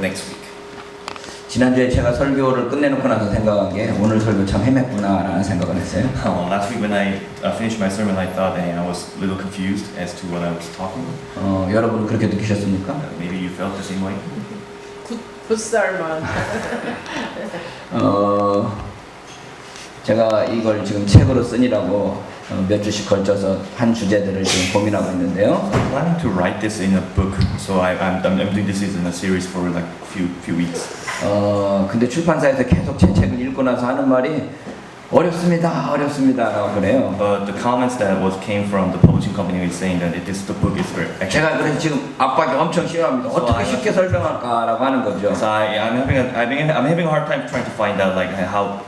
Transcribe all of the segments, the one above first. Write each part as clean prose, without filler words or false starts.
next week. 지난주에 제가 설교를 끝내놓고 나서 생각한 게 오늘 설교 참 헤맸구나라는 생각을 했어요. Last week when I finished my sermon, I thought that I was a little confused as to what I was talking about. 여러분은 그렇게 느끼셨습니까? Maybe you felt the same way. 굿살만. 제가 이걸 지금 책으로 쓰느라고 몇 주씩 걸쳐서 한 주제들을 지금 고민하고 있는데요. I'm planning to write this in a book, so I'm doing this in a series for like few weeks. 근데 출판사에서 계속 제 책을 읽고 나서 하는 말이 어렵습니다라고 그래요. But the comments that came from the publishing company is saying that the book is very actually. 제가 그래서 지금 압박이 엄청 심합니다. 어떻게 쉽게 설명할까라고 하는 거죠. So I'm having a hard time trying to find out like how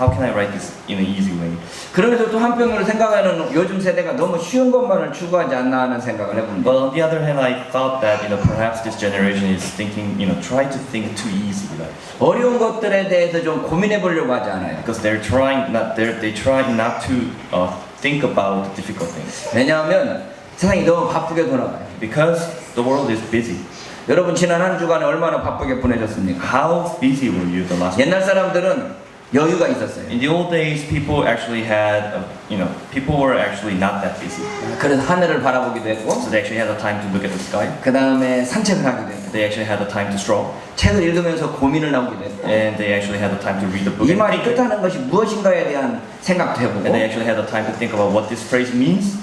can I write this in an easy way. 그러면서 또 한편으로 생각하는 요즘 세대가 너무 쉬운 것만을 추구하지 않나 하는 생각을 해봅니다. But on the other hand, I thought that perhaps this generation is thinking try to think too easy, like, 어려운 것들에 대해서 좀 고민해 보려고 하지 않아요. because they try not to think about the difficult things 왜냐하면 세상이 너무 바쁘게 돌아가요. because the world is busy. 여러분 지난 한 주간에 얼마나 바쁘게 보내셨습니까? How busy were you the last? 옛날 사람들은 여유가 있었어요. In the old days, people actually had people were actually not that busy, 그래서 하늘을 바라보기도 했고, so they actually had the time to look at the sky. 그 다음에 산책을 하기도 했고, They actually had the time to stroll, 책을 읽으면서 고민을 나오기도 했고, and they actually had the time to read the book. 이 말이 뜻하는 것이 무엇인가에 대한 생각도 해보고, And they actually had the time to think about what this phrase means.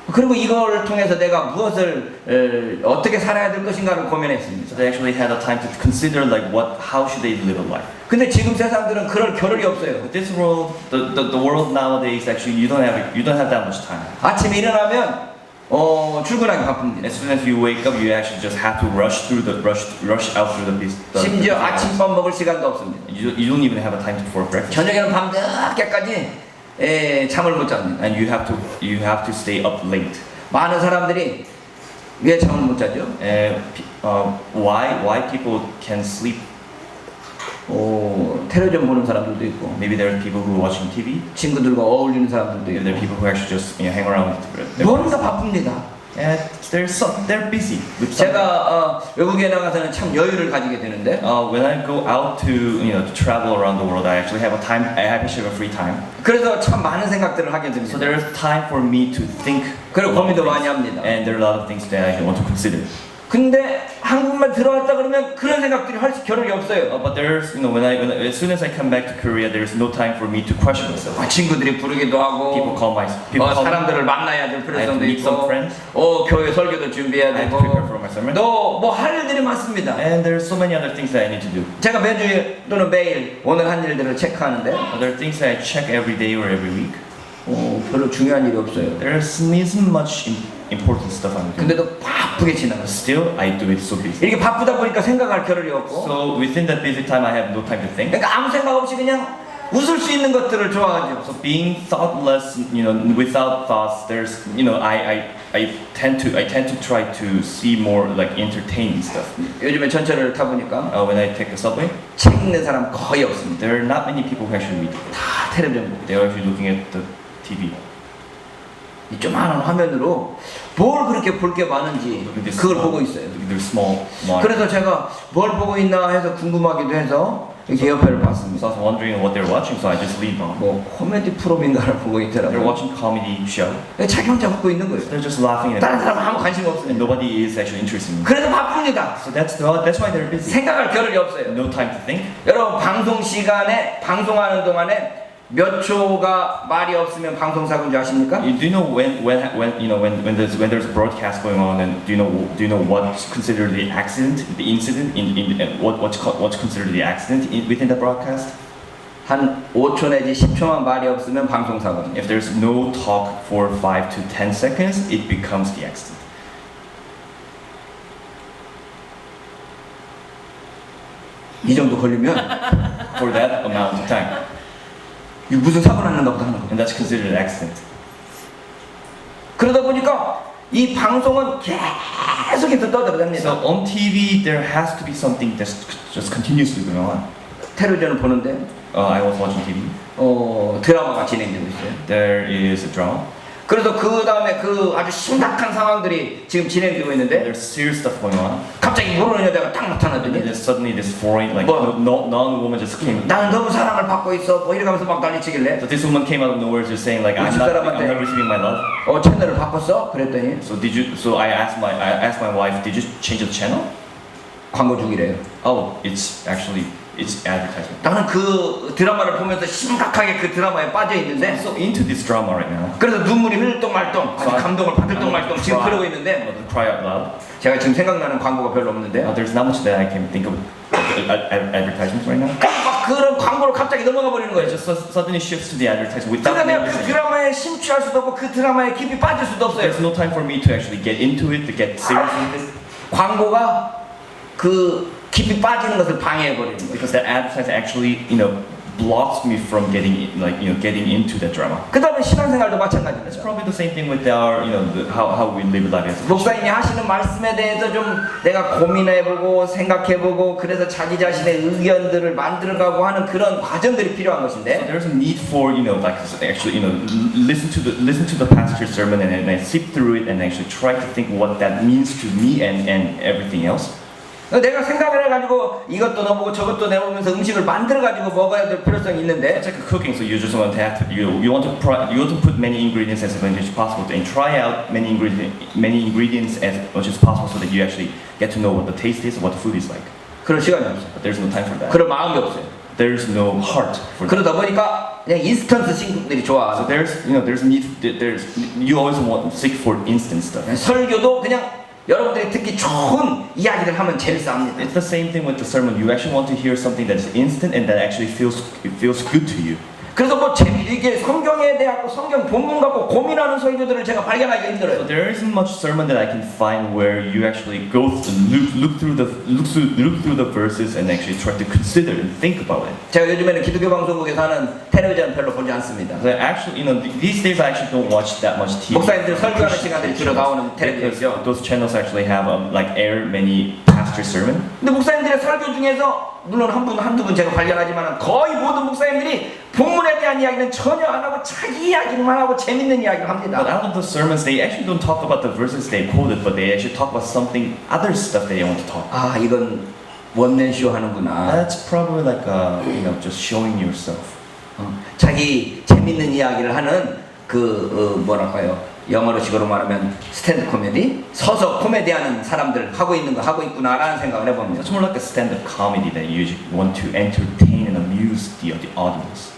그리고 이걸 통해서 내가 무엇을 어떻게 살아야 될 것인가를 고민했습니다. So they actually had the time to consider like how should they live a life. 근데 지금 세상들은 그럴 겨를이 없어요. But this world, the world nowadays, actually you don't have that much time. 아침에 일어나면 출근하기 바쁩니다. As soon as you wake up, you actually just have to rush out through the 심지어 아침밥 먹을 시간도 없습니다. You don't even have a time for breakfast. 저녁에는 밤늦게까지 잠을 못 잡니다. And you have to stay up late. 많은 사람들이 왜 잠을 못 자죠? Why people can sleep? 텔레비전 보는 사람들도 있고, Maybe there are people who are watching TV. 친구들과 어울리는 사람들도 Maybe there are 있고, people who actually just hang around. 뭔가 바쁩니다. And they're busy with something. 제가 외국에 나가서는 참 여유를 가지게 되는데, When I go out to travel around the world, I actually have a free time. 그래서 참 많은 생각들을 하게 So 됩니다. there is time for me to think. 그리고 고민도 많이 합니다. And there are a lot of things that I want to consider. 근데 한국만 들어왔다 그러면 그런 생각들이 할 겨를이 없어요. But there's as soon as I come back to Korea, there's no time for me to question myself. 친구들이 부르기도 People 하고, call me. 사람들을 만나야 될 I have to 필요성도 meet some 있고, friends. 교회 설교도 준비해야 I have 되고, to prepare for my sermon. 또 뭐 할 일들이 많습니다. And there's so many other things that I need to do. 제가 매주 또는 매일 오늘 한 일들을 체크하는데, There are things that I check every day or every week. 별로 중요한 일이 없어요. There isn't much important stuff I'm doing. 근데도 바쁘게 지나가요. Still, I do it so busy. 이렇게 바쁘다 보니까 생각할 겨를이 없고, So within that busy time, I have no time to think. 그러니까 아무 생각 없이 그냥 웃을 수 있는 것들을 좋아하죠. So being thoughtless, without thoughts, there's, I tend to try to see more like entertaining stuff. 요즘에 전철을 타보니까 When I take the subway, 책 읽는 사람 거의 없습니다. there are not many people who actually read. 다 텔레비전 보고, They are actually looking at the TV. 이 조그마한 화면으로 뭘 그렇게 볼 게 많은지 그걸 보고 있어요. They're small. 그래서 제가 뭘 보고 있나 해서 궁금하기도 해서 이렇게 옆에를 So 봤습니다. I was wondering what they're watching, so I just leave on. 뭐 코미디 프로인가를 보고 They're 있더라고요. watching comedy show. 자기 혼자 웃고 있는 거예요. They're just laughing at 다른 it. 사람은 아무 관심 And 없어요. nobody is actually interested in it. 그래서 바쁩니다. So that's why they're busy. 생각할 겨를이 없어요. No time to think. 여러분 방송 시간에 방송하는 동안에 몇 초가 말이 없으면 방송사고인 줄 아십니까? Do you know when there's a broadcast going on, and do you know what's considered the accident, the incident what's considered the accident within the broadcast? 한 5초 내지 10초만 말이 없으면 방송사고입니다. If there's no talk for 5 to 10 seconds, it becomes the accident. 이 정도 걸리면 For that amount of time, 이거 무슨 사고 났는가 보다 하는 거예요. and that's considered an accident. 그러다 보니까 이 방송은 계속해서 떠들어답니다. So on TV, there has to be something that's just continuously going on. 텔레비전을 보는데 I was watching TV. 드라마가 진행되고 있어요. There is a drama. 그래서 그 다음에 그 아주 심각한 상황들이 지금 진행되고 있는데 There's serious stuff going on. 갑자기 모르는 여자가 딱 And 나타나더니 just suddenly this foreign, like, 뭐? non-woman just came. 나는 너무 사랑을 받고 있어 뭐 이러면서 막 난리치길래 So this woman came out of nowhere just saying like, I'm not receiving my love. 채널을 바꿨어? 그랬더니 So I asked my wife, did you change the channel? 광고 중이래요. Oh, it's advertisement. 나는 그 드라마를 보면서 심각하게 그 드라마에 빠져 I'm 있는데 so into this drama right now. 그래서 눈물이 흘똥 말똥 아주 So 감동을 받을 똥 말똥 지금 cry, 그러고 있는데 to cry out loud. 제가 지금 생각나는 광고가 별로 없는데 There's not much that I can think of advertisements right now. 막 그런 광고를 갑자기 넘어가 버리는 It 거예요. just suddenly shifts to the advertisement without 그러니까 me 내가 그 listening. 드라마에 심취할 수도 없고 그 드라마에 깊이 빠질 수도 없어요. There's no time for me to actually get into it, to get serious with it, 광고가 그 깊이 빠지는 것을 방해해 버리는 거예요. because that advertisement actually, blocks me from getting into that drama. 그다음에 신앙생활도 It's 마찬가지입니다. probably the same thing with our, how we live life as a Christian. 목사님이 하시는 말씀에 대해서 좀 내가 고민해보고 생각해보고 그래서 자기 자신의 의견들을 만들어가고 하는 그런 과정들이 필요한 So 것인데 there's a need for, like actually, listen to the pastor's sermon and sift through it and actually try to think what that means to me and everything else. 내가 생각을 해가지고 이것도 넣어보고 저것도 내보면서 음식을 만들어가지고 먹어야 될 필요성이 있는데 It's like cooking, so you just want to have to, you want to put many ingredients as much as possible and try out many ingredients as much as possible so that you actually get to know what the taste is, what the food is like. 그럴 시간이 없어요. But there's no time for that. 그럴 마음이 없어요. There's no heart for that. 그러다 보니까 그냥 인스턴트 신국들이 좋아. So you always want seek for instant stuff. 설교도 그냥 여러분들이 듣기 좋은 이야기를 하면 재밌어합니다. It's the same thing with the sermon. You actually want to hear something that's instant and that actually feels good to you. 그래서 뭐 이게 성경에 대하고 성경 본문 갖고 고민하는 설교들을 제가 발견하기 So 힘들어요. there isn't much sermon that I can find where you actually go look through the verses and actually try to consider and think about it. 제가 요즘에는 기독교 방송국에서 하는 텔레비전 별로 보지 않습니다. So actually, these days I actually don't watch that much TV. 목사님들 설교하는 시간들이 주로 나오는 Because 텔레비전이죠. those channels actually have like air many pastor sermon. 근데 목사님들의 설교 중에서 물론 한두 분 제가 발견하지만 거의 모든 목사님들이 본문에 대한 이야기는 전혀 안 하고 자기 이야기만 하고 재밌는 이야기를 But 합니다. out of the sermons, they actually don't talk about the verses they quoted, but they actually talk about something other stuff they want to talk. 아 이건 원맨쇼 하는구나. That's probably like just showing yourself. 자기 재밌는 이야기를 하는 뭐랄까요? 영어로식으로 말하면 스탠드 코미디, 서서 코미디하는 사람들 하고 있는 거 하고 있구나라는 생각을 해봅니다. It's more like a stand-up comedy that you want to entertain and amuse the audience.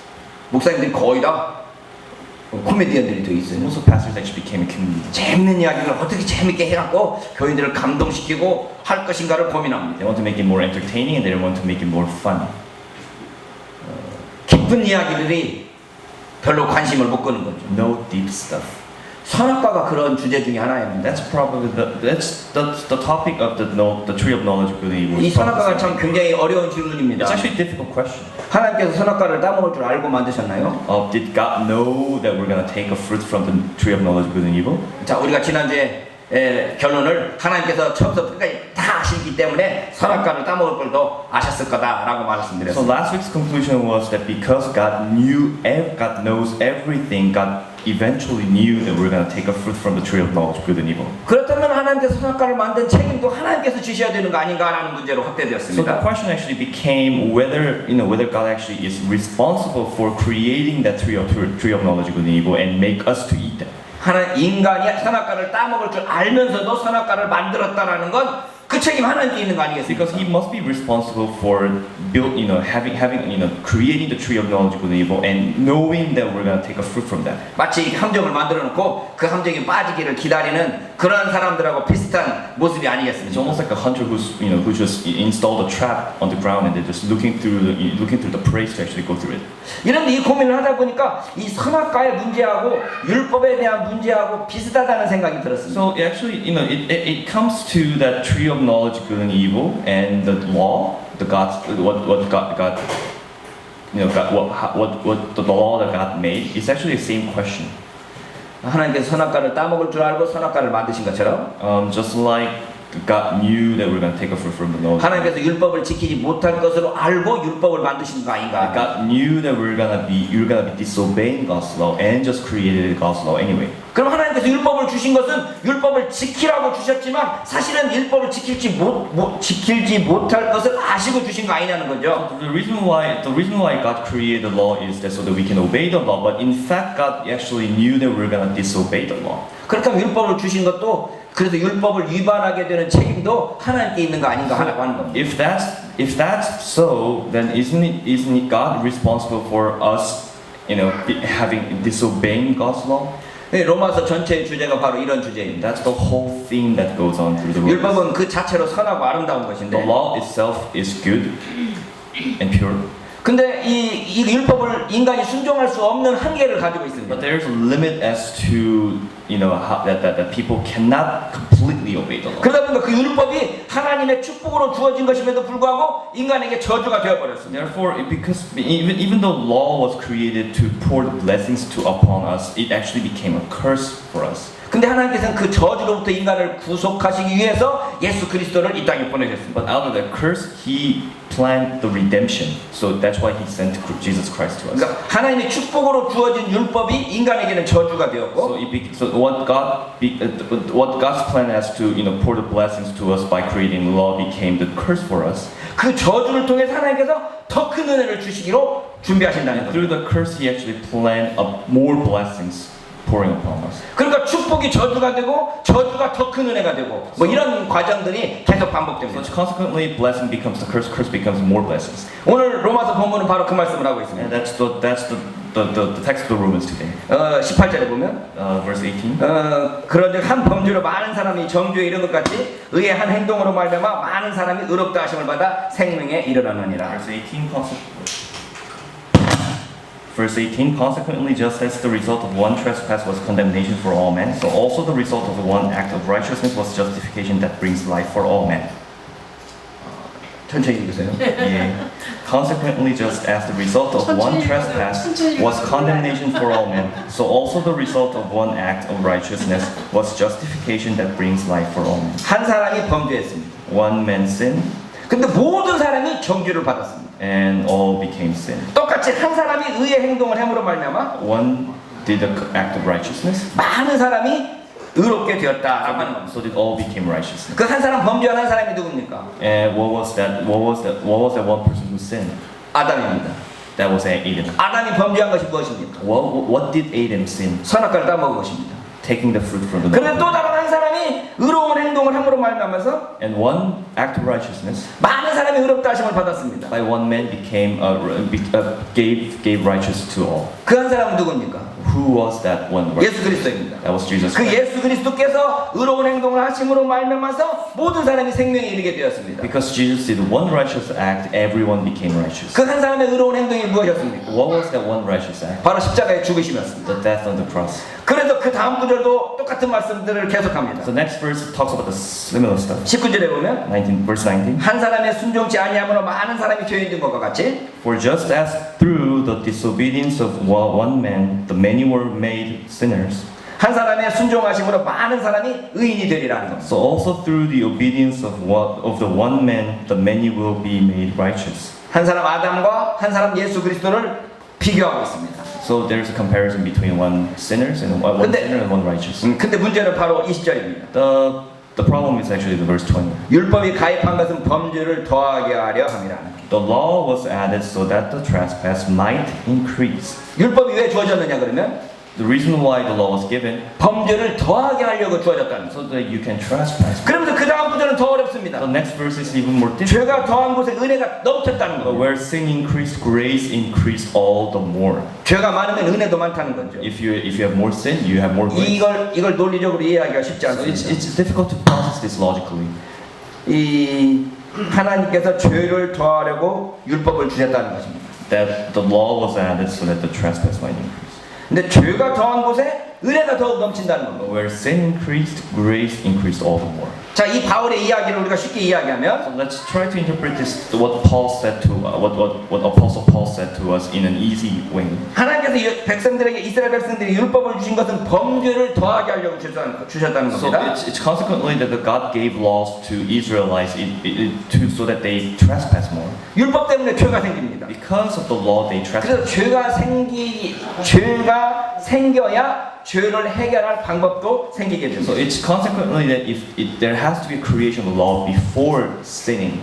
목사님들이 거의 다 코미디언들이 돼 있어요. Most of the pastors actually became a comedian. 재밌는 이야기를 어떻게 재밌게 해갖고 교인들을 감동시키고 할 것인가를 고민합니다. They want to make it more entertaining and they want to make it more fun. 깊은 이야기들이 별로 관심을 못 끄는 거죠. No deep stuff. 선악과가 그런 주제 중에 하나입니다. That's probably the topic of the tree of knowledge of good and evil. 이 선악과가 참 굉장히 어려운 질문입니다. It's actually a difficult question. 하나님께서 선악과를 따먹을 줄 알고 만드셨나요? Did God know that we're gonna take a fruit from the tree of knowledge of good and evil? 자, 우리가 지난주에 결론을 하나님께서 처음부터 끝까지 다 아시기 때문에 선악과를 따먹을 걸도 아셨을 거다라고 So 말씀드렸습니다. last week's conclusion was that because God knows everything, God eventually knew that we're gonna take a fruit from the tree of knowledge of good and evil. 그렇다면 하나님께서 선악과를 만든 책임도 하나님께서 주셔야 되는 거 아닌가라는 문제로 So the 확대되었습니다. question actually became whether God actually is responsible for creating that tree of knowledge of good and evil and make us to eat them. 인간이 선악과를 따먹을 줄 알면서도 선악과를 만들었다라는 건 그 책임 하나님께 있는 거 아니겠습니까? Because He must be responsible for creating the tree of knowledge of good and evil and knowing that we're gonna take a fruit from that. 마치 함정을 만들어 놓고 그 함정이 빠지기를 기다리는 그런 사람들하고 비슷한 모습이 It's 아니겠습니까? almost like a hunter who just installed a trap on the ground and they're just looking through the prey to actually go through it. 이런데 이 고민을 하다 보니까 이 선악과의 문제하고 율법에 대한 문제하고 비슷하다는 생각이 들었습니다. So actually, it comes to that tree of knowledge of good and evil and the law, the law that God made. It's actually the same question. 하나님께서 선악과를 따먹을 줄 알고 선악과를 만드신 것처럼 Just like God knew that we're going to take a fruit from the knowledge. 하나님께서 율법을 지키지 못할 것으로 알고 율법을 만드신 거 아닌가? God knew that you're gonna be disobeying God's law and just created God's law anyway. 그럼 하나님께서 율법을 주신 것은 율법을 지키라고 주셨지만 사실은 율법을 지킬지 못할 것을 아시고 주신 거 아니냐는 거죠. The reason why God created the law is that so that we can obey the law, but in fact God actually knew that we're gonna disobey the law. 그러니까 율법을 주신 것도 그래서 율법을 위반하게 되는 책임도 하나님께 있는 거 아닌가 하라고 하는 겁니다. If that's so, then isn't God responsible for us, disobeying God's law? 네, 로마서 전체의 주제가 바로 이런 주제입니다. That's the whole thing that goes on through the Romans. 율법은 그 자체로 선하고 아름다운 The 것인데 law itself is good and pure. 근데 이 율법을 인간이 순종할 수 없는 한계를 가지고 있습니다. But there's a limit as to how that people cannot completely obey the law. 그러다 보니까 그 율법이 하나님의 축복으로 주어진 것임에도 불구하고 인간에게 저주가 되어버렸습니다. Therefore, because even though law was created to pour the blessings upon us, it actually became a curse for us. 근데 하나님께서는 그 저주로부터 인간을 구속하시기 위해서 예수 그리스도를 이 땅에 보내셨습니다. But out of that curse, He planned the redemption. So that's why He sent Jesus Christ to us. 그러니까 하나님의 축복으로 주어진 율법이 인간에게는 저주가 되었고, So what God's plan as to pour the blessings to us by creating law became the curse for us. 그 저주를 통해서 하나님께서 더 큰 은혜를 주시기로 준비하신다는 거죠. Through the curse, He actually planned more blessings pouring upon us. 그러니까 축복이 저주가 되고 저주가 더 큰 은혜가 되고 뭐 이런 과정들이 계속 반복됩니다. So consequently, blessing becomes the curse. Curse becomes more blessings. 오늘 로마서 본문은 바로 그 말씀을 하고 And 있습니다. that's the text of the Romans today. 18절에 보면 Verse 18. 그런즉 한 범죄로 많은 사람이 정죄에 이른 것 같이 의의 한 행동으로 말미암아 많은 사람이 의롭다 하심을 받아 생명에 이르렀느니라. Verse 18, consequently, just as the result of one trespass was condemnation for all men, so also the result of one act of righteousness was justification that brings life for all men. 천천히 읽으세요. Yeah. Consequently, just as the result of one trespass was condemnation for all men, so also the result of one act of righteousness was justification that brings life for all men. 한 사람이 범죄했습니다. One man sinned, 근데 모든 사람이 정죄를 받았습니다. and all became sin. 똑같이 한 사람이 의의 행동을 함으로 말미암아 One did the act of righteousness, 많은 사람이 의롭게 되었다라고 하는 겁니다. so that all became righteousness. 그 한 사람 범죄한 한 사람이 누굽니까? And what was that one person who sinned? 아담입니다. That was Adam. 아담이 범죄한 것이 무엇입니까? What did Adam sin? 선악과를 따먹은 것입니다. Taking the fruit from the 그런데 tree. 또 다른 한 사람이 의로운 행동을 함으로 말미암아서 And one act of righteousness 많은 사람이 의롭다 하심을 받았습니다. by one man gave righteous to all. 그 한 사람은 누굽니까? Who was that one? 예수 그리스도입니다. That was Jesus 그 Christ. 예수 그리스도께서 의로운 행동을 하심으로 말미암아서 모든 사람이 생명에 이르게 되었습니다. Because Jesus did one righteous act, everyone became righteous. 그 한 사람의 의로운 행동이 무엇이었습니까? What was that one righteous act? 바로 십자가의 죽으심이었습니다. The death on the cross. 그래서 그 다음 구절도 똑같은 말씀들을 계속합니다. So next verse talks about the similar stuff. 19절에 보면 Verse 19. 한 사람의 순종치 아니함으로 많은 사람이 죄인 된 것과 같이 For just as through the disobedience of one man, the many were made sinners, 한 사람의 순종하심으로 많은 사람이 의인이 되리라는 겁니다. so also through the obedience of the one man, the many will be made righteous. 한 사람 아담과 한 사람 예수 그리스도를 비교하고 있습니다. So there's a comparison between one sinner and one righteous. 근데 문제는 바로 20절입니다. The problem is actually the verse 20. 율법이 가입한 것은 범죄를 더하게 하려 함이라는. The law was added so that the trespass might increase. 율법이 왜 주어졌느냐 그러면 The reason why the law was given, 범죄를 더하게 하려고 주어졌다는. so that you can trespass. 그러면서 그 다음 구절은 더 어렵습니다. The next verse is even more difficult. 죄가 더한 곳에 은혜가 넘쳤다는 But 겁니다. where sin increased, grace increased all the more. 죄가 많으면 은혜도 많다는 거죠. If you have more sin, you have more grace. 이걸 논리적으로 이해하기가 쉽지 So 않습니다. it's difficult to process this logically. 이 하나님께서 죄를 더하려고 율법을 주셨다는 것입니다. That the law was added so that the trespass might increase. 근데 죄가 더한 곳에 은혜가 더욱 넘친다는 겁니다. But where sin increased, grace increased all the more. 자, 이 바울의 이야기를 우리가 쉽게 이야기하면 So let's try to interpret this what Paul said to what Apostle Paul said to us in an easy way. 하나님께서 백성들에게 이스라엘 백성들이 율법을 주신 것은 범죄를 더하게 하려고 주셨다는 So 겁니다. it's consequently that the God gave laws to Israelites so that they trespass more. 율법 때문에 죄가 생깁니다. Because of the law, they 그래서 trespass. 죄가 생겨야 죄를 해결할 방법도 생기게 So 됩니다. it's consequently that there has to be a creation of law before sinning.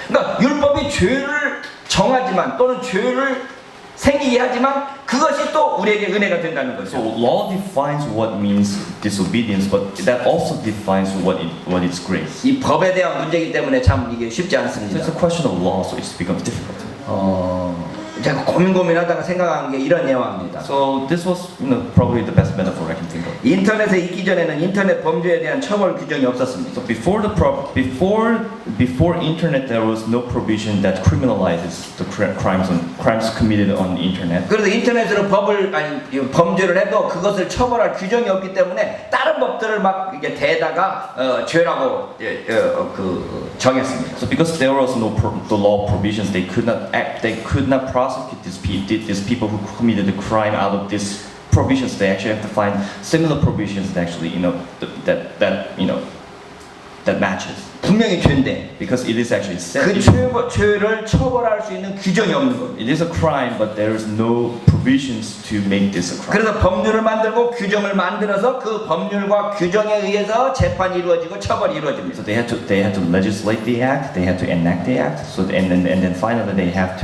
그러니까 율법이 죄를 정하지만 또는 죄를 생기게 하지만 그것이 또 우리에게 은혜가 된다는 So 거죠. law defines what means disobedience, but that also defines what is grace. 이 법에 대한 문제이기 때문에 참 이게 쉽지 So 않습니다. it's a question of law, so it becomes difficult. 제가 고민하다가 생각한 게 이런 내용입니다. So this was, probably the best metaphor I can think of. 인터넷에 있기 전에는 인터넷 범죄에 대한 처벌 규정이 없었습니다. So before internet, there was no provision that criminalizes the crimes committed on the internet. 그래서 인터넷으로 범죄를 해도 그것을 처벌할 규정이 없기 때문에 다른 법들을 막 이게 대다가 죄라고 정했습니다. So because there was no the law provisions, they could not prosecute these people who committed the crime out of these provisions. They actually have to find similar provisions that actually that matches. 분명히 죄인데 Because it is actually sin. 그 죄를 처벌할 수 있는 규정이 없는 겁니다. It is a crime, but there is no provisions to make this a crime. 그래서 법률을 만들고 규정을 만들어서 그 법률과 규정에 의해서 재판이 이루어지고 처벌이 이루어집니다. So they had to legislate the act, they had to enact the act. So and then finally they have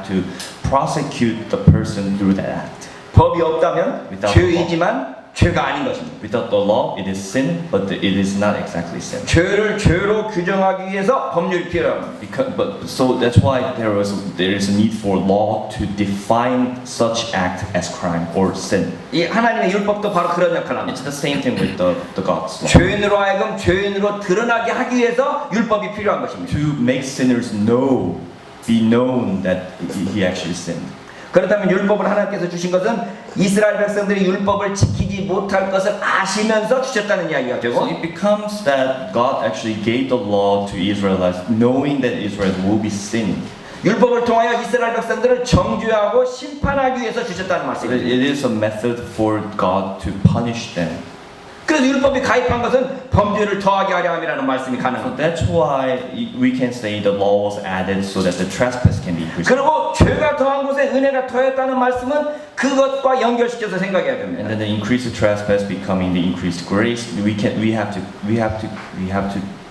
to prosecute the person through that act. 법이 없다면 Without 죄이지만 죄가 아닌 것입니다. Without the law, it is sin, but it is not exactly sin. 죄를 죄로 규정하기 위해서 법률이 필요합니다. So that's why there is a need for law to define such act as crime or sin. 이 하나님의 율법도 바로 그런 역할을 합니다. It's the same thing with the God's law. 죄인으로 하여금 죄인으로 드러나게 하기 위해서 율법이 필요한 것입니다. To make sinners be known that he actually sinned. 그렇다면 율법을 하나님께서 주신 것은 이스라엘 백성들이 율법을 지키지 못할 것을 아시면서 주셨다는 이야기가 되고, So it becomes that God actually gave the law to Israelites, knowing that Israel will be sinning. 율법을 통하여 이스라엘 백성들을 정죄하고 심판하기 위해서 주셨다는 말씀입니다. It is a method for God to punish them. 그래서 율법이 가입한 것은 범죄를 더하게 하려 함이라는 말씀이 So 가능합니다. that's why we can say the law was added so that the trespass can be increased. 그리고 죄가 더한 곳에 은혜가 더했다는 말씀은 그것과 연결시켜서 생각해야 And 됩니다. then the increased trespass becoming the increased grace. We have to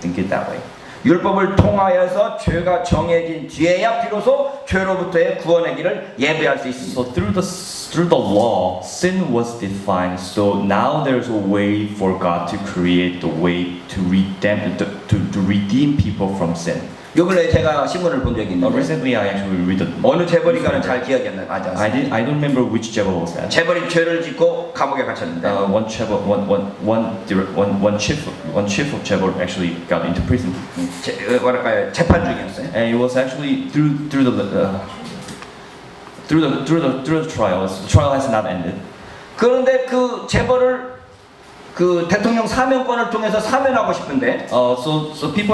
think it that way. 율법을 통하여서 죄가 정해진 뒤에야 비로소 죄로부터의 구원의 길을 예배할 수 있습니다. So through the law, sin was defined. So now there's a way for God to create the way to redeem people from sin. 요 근래 제가 신문을 본 적이 있는데 Recently, I actually read the. 어느 재벌이가는 잘 기억이 안 나지 않습니다. I don't remember which jebel was that. 재벌이 죄를 짓고 감옥에 갇혔는데 One chief of jebel actually got into prison, 뭐랄까요, 재판 중이었어요. and it was actually through the trial. The trial has not ended. 그런데 그 재벌을 그 대통령 사면권을 통해서 사면하고 싶은데 So people